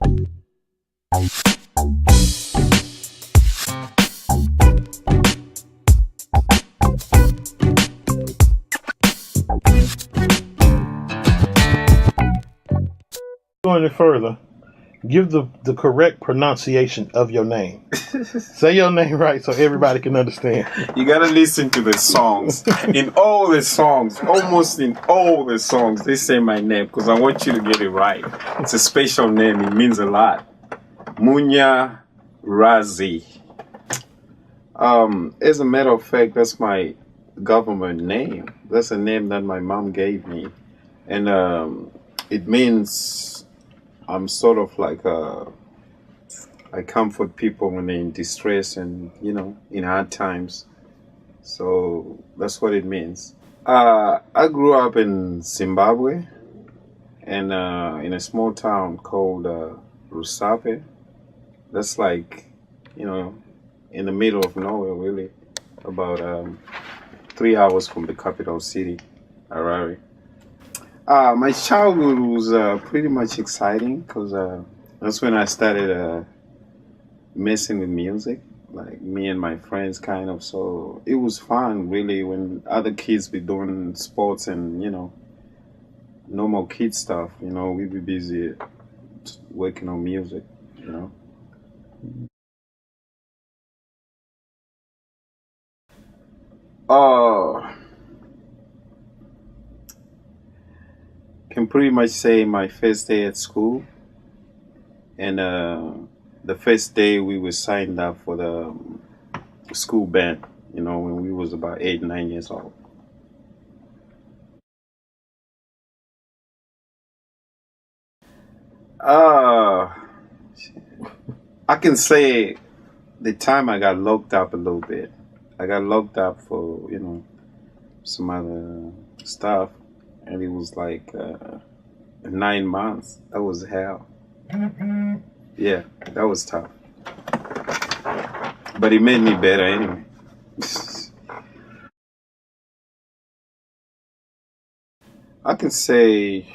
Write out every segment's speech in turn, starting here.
Going any further, give the correct pronunciation of your name. Say your name right so everybody can understand. You gotta listen to the songs. In all the songs, almost in all the songs, they say my name because I want you to get it right. It's a special name. It means a lot. Munyar Rhazy. As a matter of fact, that's my government name. That's a name that my mom gave me. And it means I'm sort of like I comfort people when they're in distress and, you know, in hard times. So that's what it means. I grew up in Zimbabwe and in a small town called Rusape. That's like, you know, in the middle of nowhere, really, about 3 hours from the capital city, Harare. My childhood was pretty much exciting because that's when I started messing with music, like me and my friends kind of. So it was fun, really, when other kids be doing sports and, you know, normal kid stuff, you know, we'd be busy working on music, you know. Can pretty much say my first day at school, and the first day we were signed up for the school band, you know, when we was about 8, 9 years old. Uh, I can say the time I got locked up a little bit. I got locked up for, you know, some other stuff, and it was like 9 months. That was hell. Yeah, that was tough. But it made me better anyway. I can say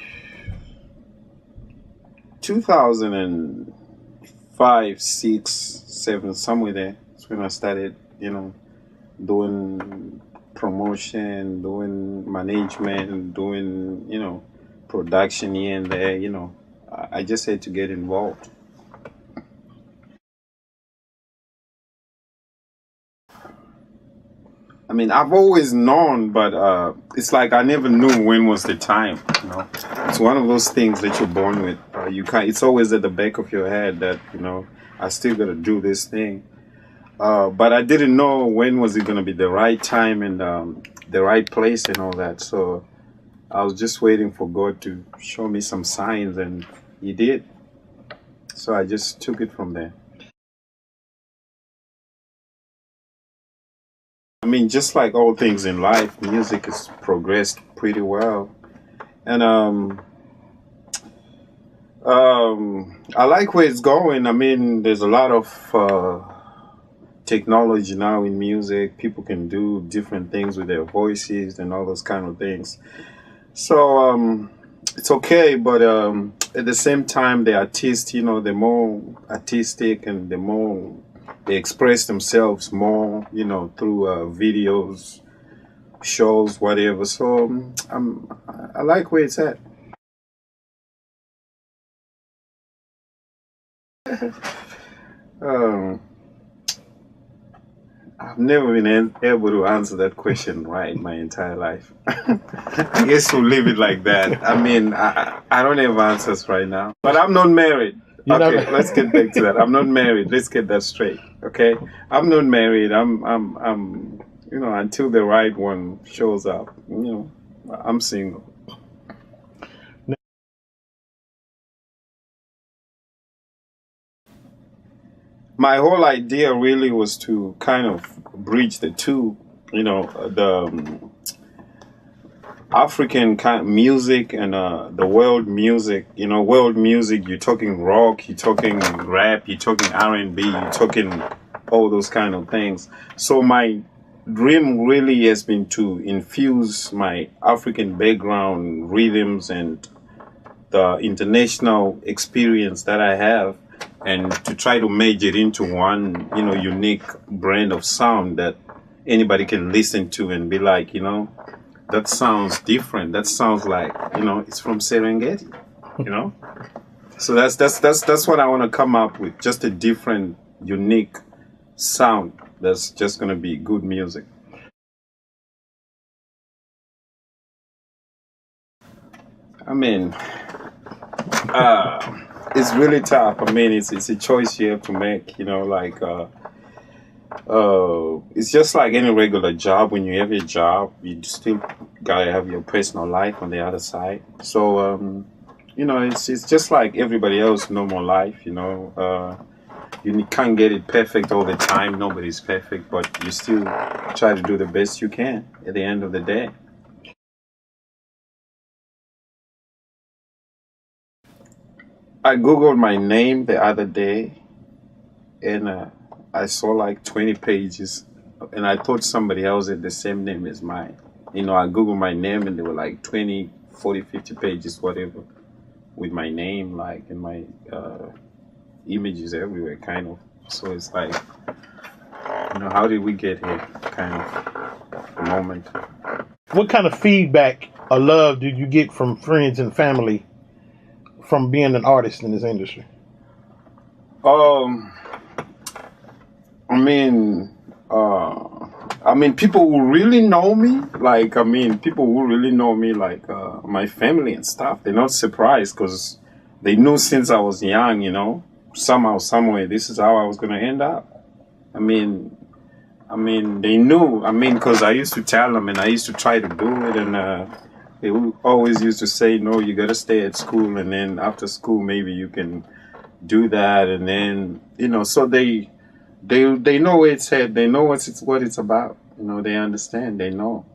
2005, 6, 7, somewhere there. That's when I started, you know, doing promotion, doing management, doing, you know, production here and there, you know. I just had to get involved. I mean, I've always known, but it's like I never knew when was the time, you know. It's one of those things that you're born with. You can't, it's always at the back of your head that, you know, I still got to do this thing. But I didn't know when was it going to be the right time and the right place and all that. So I was just waiting for God to show me some signs, and He did. So I just took it from there. I mean, just like all things in life, music has progressed pretty well. And I like where it's going. I mean, there's a lot of technology now in music. People can do different things with their voices and all those kind of things. So it's okay, but at the same time, the artists, you know, the more artistic and the more they express themselves more, you know, through videos, shows, whatever. So I like where it's at. Um, I've never been able to answer that question right my entire life. I guess we'll leave it like that. I mean, I don't have answers right now, but I'm not married. Okay, let's get back to that. I'm not married. Let's get that straight. Okay, I'm not married. I'm, you know, until the right one shows up. You know, I'm single. My whole idea really was to kind of bridge the two. You know, the African kind of music and the world music. You know, world music. You're talking rock. You're talking rap. You're talking R&B. You're talking all those kind of things. So my dream really has been to infuse my African background rhythms and the international experience that I have, and to try to merge it into one, unique brand of sound that anybody can listen to and be like, that sounds different. That sounds like, it's from Serengeti, So that's what I want to come up with. Just a different, unique sound that's just going to be good music. I mean, it's really tough. I mean, it's a choice you have to make, it's just like any regular job. When you have your job, you still gotta have your personal life on the other side. So, it's just like everybody else, normal life. You can't get it perfect all the time. Nobody's perfect, but you still try to do the best you can at the end of the day. I googled my name the other day, and I saw like 20 pages, and I thought somebody else had the same name as mine. I googled my name, and there were like 20, 40, 50 pages, whatever, with my name, like, and my images everywhere, kind of. So it's like, how did we get here, kind of moment. What kind of feedback or love did you get from friends and family from being an artist in this industry? People who really know me, my family and stuff, they're not surprised because they knew since I was young, somehow, someway, this is how I was going to end up. They knew, because I used to tell them and I used to try to do it, and they always used to say, no, you got to stay at school, and then after school, maybe you can do that, and then, so they know where it's headed. They know what it's about. They understand. They know.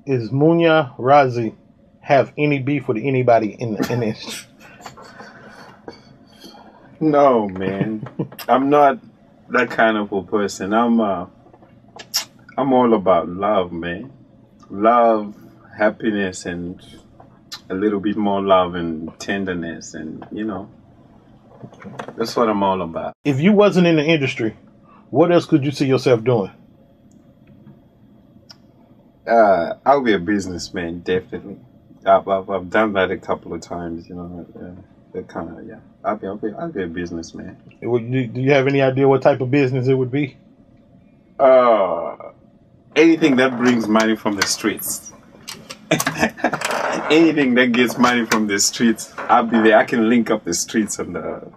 Is Munyar Rhazy have any beef with anybody in this? No, man. I'm not that kind of a person. I'm all about love, man. Love, happiness, and a little bit more love and tenderness, and that's what I'm all about. If you wasn't in the industry, what else could you see yourself doing? I'll be a businessman, definitely. I've done that a couple of times, that kind of, yeah. I'll be a businessman. Do you have any idea what type of business it would be? Anything that brings money from the streets. Anything that gets money from the streets, I'll be there. I can link up the streets and the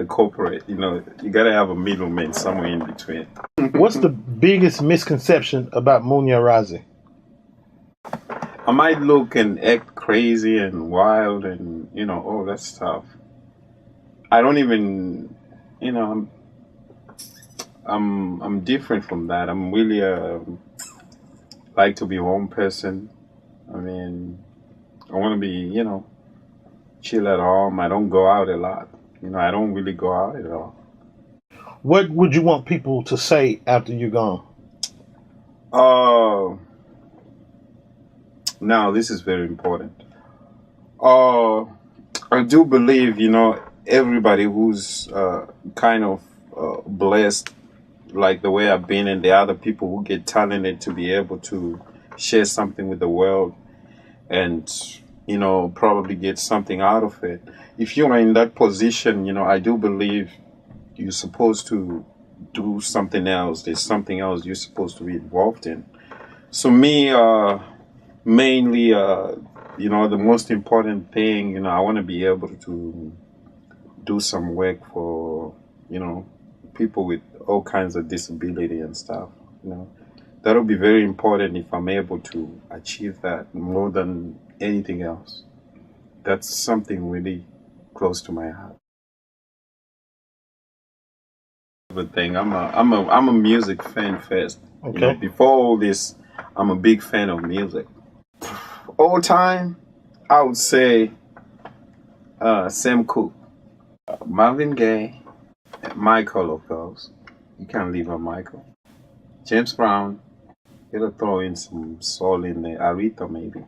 corporate. You gotta have a middleman somewhere in between. What's the biggest misconception about Munyar Rhazy? I might look and act crazy and wild and all that stuff. I don't even, I'm different from that. I'm really like to be home person. I want to be, chill at home. I don't go out a lot. I don't really go out at all. What would you want people to say after you're gone? Now, this is very important. I do believe, everybody who's kind of blessed, like the way I've been, and the other people who get talented to be able to share something with the world and, probably get something out of it. If you are in that position, I do believe you're supposed to do something else. There's something else you're supposed to be involved in. So me, mainly, the most important thing, I want to be able to do some work for, people with all kinds of disability and stuff, That'll be very important if I'm able to achieve that more than anything else. That's something really close to my heart. But thing, I'm a music fan first. Okay. Before all this, I'm a big fan of music. All time, I would say Sam Cooke, Marvin Gaye, Michael, of course. You can't leave out Michael. James Brown. Gotta throw in some soul in there. Aretha, maybe.